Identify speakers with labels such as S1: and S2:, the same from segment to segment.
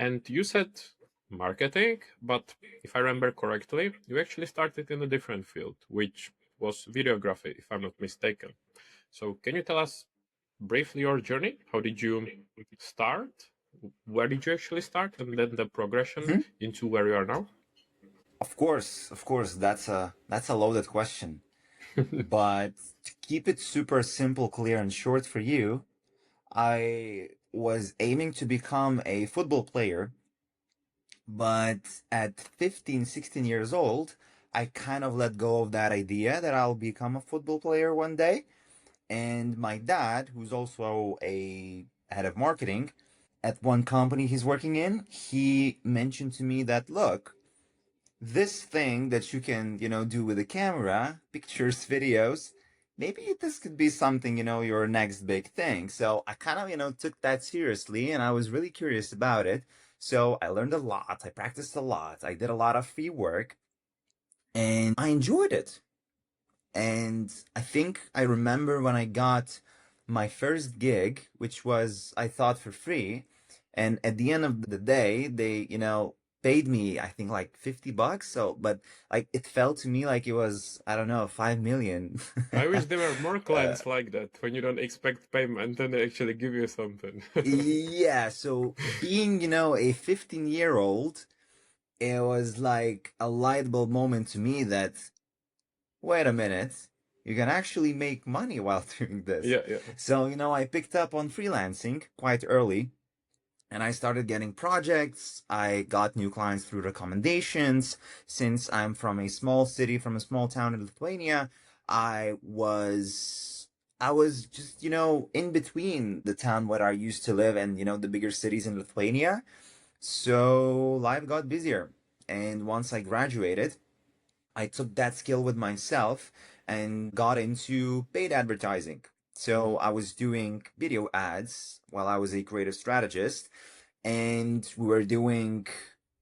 S1: And you said marketing, but if I remember correctly, you actually started in a different field, which was videography, if I'm not mistaken. So can you tell us briefly your journey? How did you start? Where did you actually start? And then the progression
S2: Mhm.
S1: into where you are now?
S2: Of course, that's a loaded question. But to keep it super simple, clear, and short for you, I was aiming to become a football player, but at 15, 16 years old, I kind of let go of that idea that I'll become a football player one day. And my dad, who's also a head of marketing at one company he's working in, he mentioned to me that, look, this thing that you can, do with a camera, pictures, videos, maybe this could be something, your next big thing. So I kind of, took that seriously and I was really curious about it. So I learned a lot. I practiced a lot. I did a lot of free work and I enjoyed it. And I think I remember when I got my first gig, which was, I thought, for free. And at the end of the day, they, paid me, I think, like $50. So, but like it felt to me like it was, I don't know, 5 million.
S1: I wish there were more
S2: uh,
S1: clients like that when you don't expect payment and they actually give you something.
S2: yeah. So being, a 15-year-old, it was like a light bulb moment to me that, wait a minute, you can actually make money while doing this.
S1: Yeah, yeah.
S2: So, I picked up on freelancing quite early and I started getting projects. I got new clients through recommendations. Since I'm from a small city, from a small town in Lithuania, I was just, in between the town where I used to live and, the bigger cities in Lithuania. So life got busier. And once I graduated, I took that skill with myself and got into paid advertising. So I was doing video ads while I was a creative strategist, and we were doing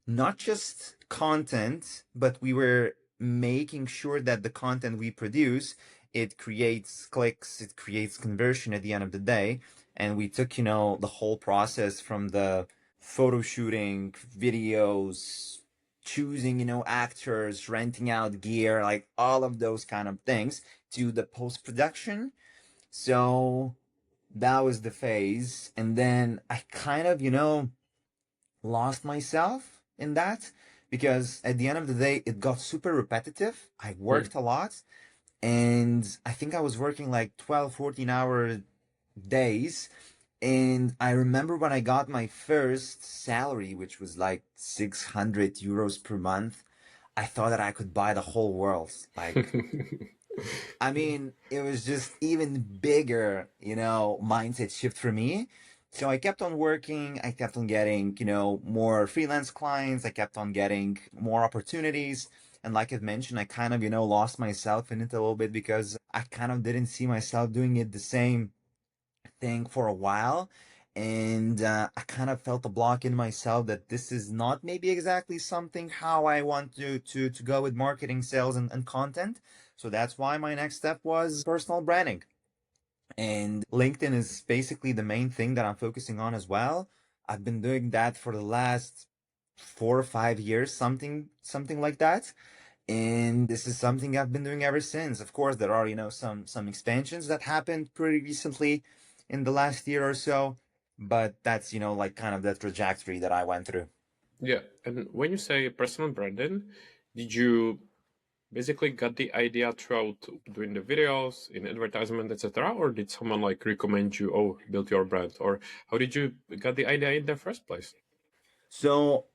S2: not just content, but we were making sure that the content we produce, it creates clicks, it creates conversion at the end of the day. And we took, the whole process from the photo shooting, videos, choosing, actors, renting out gear, like all of those kind of things, to the post production. So that was the phase. And then I kind of, lost myself in that because at the end of the day, it got super repetitive. I
S1: Hmm.
S2: worked a lot and I think I was working like 12, 14-hour days. And I remember when I got my first salary, which was like 600 euros per month, I thought that I could buy the whole world. Like, I mean, it was just even bigger, mindset shift for me. So I kept on working. I kept on getting, more freelance clients. I kept on getting more opportunities. And like I've mentioned, I kind of, lost myself in it a little bit because I kind of didn't see myself doing it the same thing for a while. And I kind of felt a block in myself that this is not maybe exactly something how I want to go with marketing, sales, and content. So that's why my next step was personal branding. And LinkedIn is basically the main thing that I'm focusing on as well. I've been doing that for the last 4 or 5 years, something like that. And this is something I've been doing ever since. Of course, there are, some expansions that happened pretty recently in the last year or so, but that's, like kind of the trajectory that I went through.
S1: Yeah, and when you say personal branding, did you basically got the idea throughout doing the videos in advertisement, etc., or did someone like recommend you, oh, build your brand, or how did you got the idea in the first place?
S2: So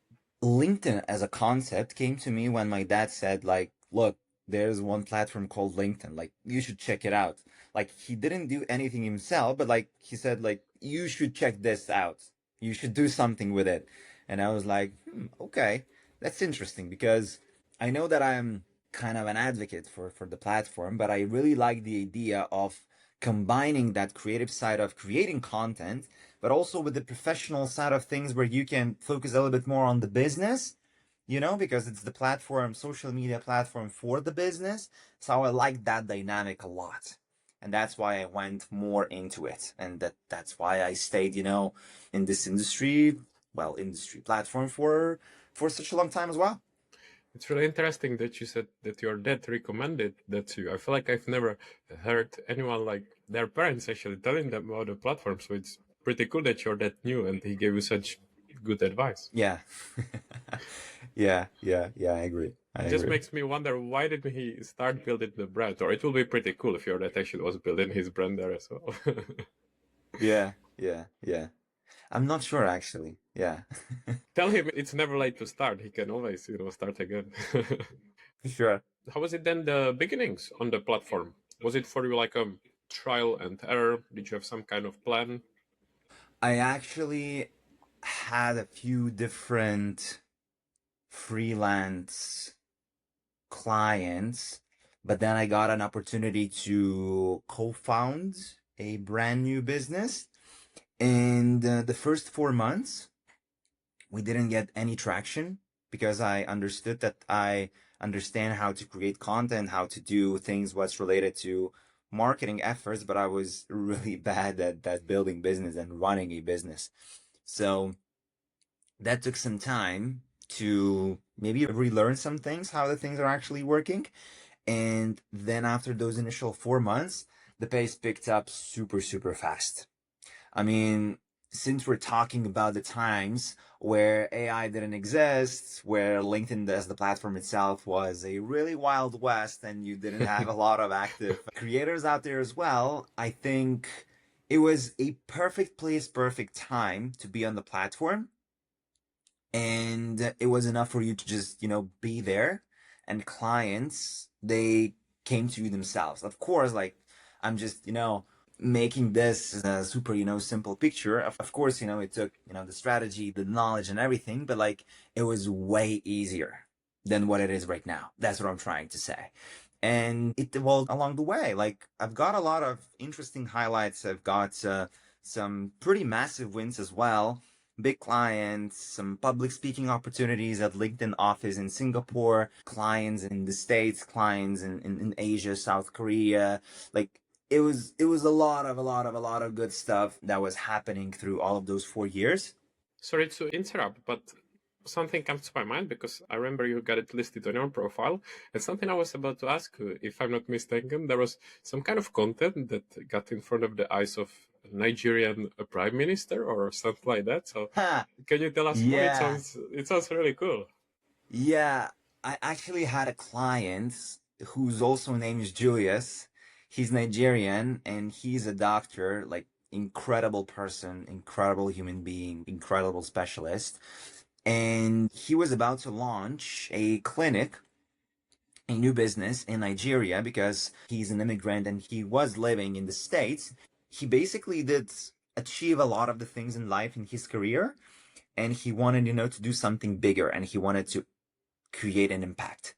S2: LinkedIn as a concept came to me when my dad said, like, look, there's one platform called LinkedIn. Like, you should check it out. Like, he didn't do anything himself, but like, he said, like, you should check this out. You should do something with it. And I was like, okay, that's interesting because I know that I'm kind of an advocate for the platform, but I really like the idea of combining that creative side of creating content but also with the professional side of things where you can focus a little bit more on the business, because it's the platform, social media platform for the business. So I like that dynamic a lot. And that's why I went more into it. And that's why I stayed, in this industry well, industry platform for such a long time as well.
S1: It's really interesting that you said that your dad recommended that to you. I feel like I've never heard anyone like their parents actually telling them about the platform. So it's pretty cool that your dad knew and he gave you such good advice.
S2: Yeah. Yeah, I agree. I
S1: It just
S2: agree.
S1: makes me wonder why did he start building the brand? Or it will be pretty cool if your dad actually was building his brand there as well.
S2: Yeah. I'm not sure actually. Yeah.
S1: Tell him it's never late to start. He can always, start again.
S2: For sure.
S1: How was it then the beginnings on the platform? Was it for you like a trial and error? Did you have some kind of plan?
S2: I actually had a few different freelance clients, but then I got an opportunity to co-found a brand new business. And the first 4 months, we didn't get any traction because I understood that I understand how to create content, how to do things what's related to marketing efforts, but I was really bad at building business and running a business. So that took some time to maybe relearn some things, how the things are actually working. And then after those initial 4 months, the pace picked up super, super fast. I mean, since we're talking about the times where AI didn't exist, where LinkedIn as the platform itself was a really wild west and you didn't have a lot of active creators out there as well, I think it was a perfect place, perfect time to be on the platform. And it was enough for you to just, be there. And clients, they came to you themselves. Of course, like I'm just, making this a super, simple picture. Of course, it took, the strategy, the knowledge and everything, but like it was way easier than what it is right now. That's what I'm trying to say. And it evolved along the way. Like I've got a lot of interesting highlights. I've got some pretty massive wins as well, big clients, some public speaking opportunities at LinkedIn office in Singapore, clients in the States, clients in Asia, South Korea. Like it was a lot of good stuff that was happening through all of those 4 years.
S1: Sorry to interrupt, but something comes to my mind because I remember you got it listed on your profile. And something I was about to ask you, if I'm not mistaken, there was some kind of content that got in front of the eyes of a Nigerian prime minister or something like that. So
S2: Ha!
S1: can you tell us more?
S2: Yeah.
S1: It sounds really cool.
S2: Yeah, I actually had a client whose also name is Julius. He's Nigerian and he's a doctor, like incredible person, incredible human being, incredible specialist. And he was about to launch a clinic, a new business in Nigeria because he's an immigrant and he was living in the States. He basically did achieve a lot of the things in life in his career and he wanted, to do something bigger and he wanted to create an impact.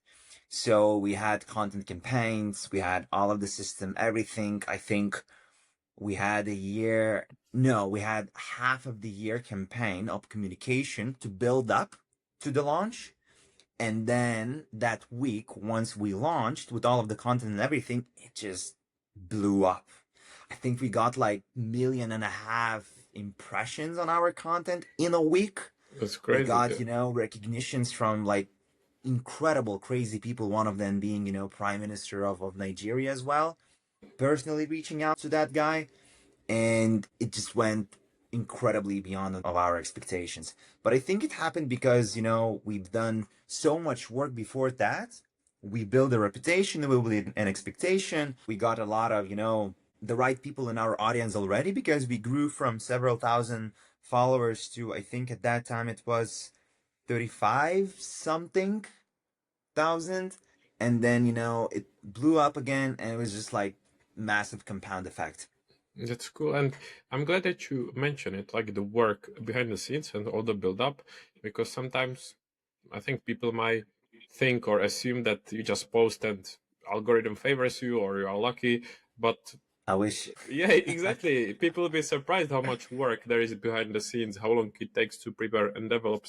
S2: So we had content campaigns, we had all of the system, everything. I think we had we had half of the year campaign of communication to build up to the launch. And then that week, once we launched with all of the content and everything, it just blew up. I think we got like 1.5 million impressions on our content in a week.
S1: That's
S2: We
S1: crazy.
S2: got, recognitions from like incredible, crazy people. One of them being, Prime Minister of Nigeria as well. Personally reaching out to that guy, and it just went incredibly beyond of our expectations. But I think it happened because, we've done so much work before that. We built a reputation, we built an expectation. We got a lot of, the right people in our audience already because we grew from several thousand followers to, I think at that time it was 35 something thousand. And then, it blew up again and it was just like massive compound effect.
S1: That's cool. And I'm glad that you mentioned it, like the work behind the scenes and all the build up, because sometimes I think people might think or assume that you just post and algorithm favors you or you are lucky. But
S2: I wish.
S1: yeah, exactly. People will be surprised how much work there is behind the scenes, how long it takes to prepare and develop